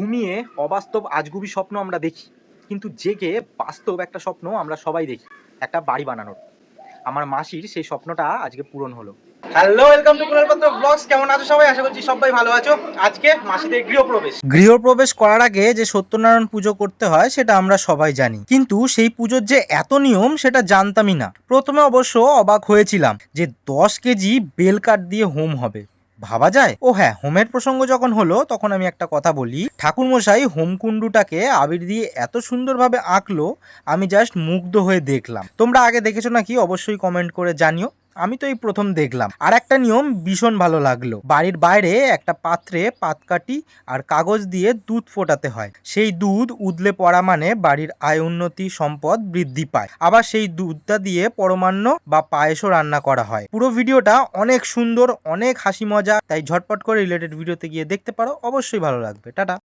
ঘুমিয়ে অবাস্তব আজগুবি স্বপ্ন আমরা দেখি, কিন্তু জেগে বাস্তব একটা স্বপ্ন আমরা সবাই দেখি, একটা বাড়ি বানানোর। আমার মাসির সেই স্বপ্নটা আজকে পূরণ হলো। হ্যালো, ওয়েলকাম টু কুনাল পাত্র ব্লগস। কেমন আছো সবাই? আশা করছি সবাই ভালো আছো। আজকে মাসিদের গৃহপ্রবেশ করার আগে যে সত্যনারায়ণ পুজো করতে হয় সেটা আমরা সবাই জানি, কিন্তু সেই পুজোর যে এত নিয়ম সেটা জানতামই না। প্রথমে অবশ্য অবাক হয়েছিলাম যে 10 কেজি বেল কাঠ দিয়ে হোম হবে, ভাবা যায়? ও হ্যাঁ, হোমের প্রসঙ্গ যখন হলো তখন আমি একটা কথা বলি। ঠাকুরমশাই হোমকুণ্ডুটাকে আবির দিয়ে এত সুন্দরভাবে আঁকলো, আমি জাস্ট মুগ্ধ হয়ে দেখলাম। তোমরা আগে দেখেছো নাকি? অবশ্যই কমেন্ট করে জানিও। আমি তো এই প্রথম দেখলাম। আর একটা নিয়ম ভীষণ ভালো লাগলো, বাড়ির বাইরে একটা পাত্রে পাতকাঠি আর কাগজ দিয়ে দুধ ফোটাতে হয়। সেই দুধ উদলে পড়া মানে বাড়ির আয় উন্নতি, সম্পদ বৃদ্ধি পায়। আবার সেই দুধটা দিয়ে পরমান্ন বা পায়েসও রান্না করা হয়। পুরো ভিডিওটা অনেক সুন্দর, অনেক হাসি মজা, তাই ঝটপট করে রিলেটেড ভিডিওতে গিয়ে দেখতে পারো, অবশ্যই ভালো লাগবে। টাটা।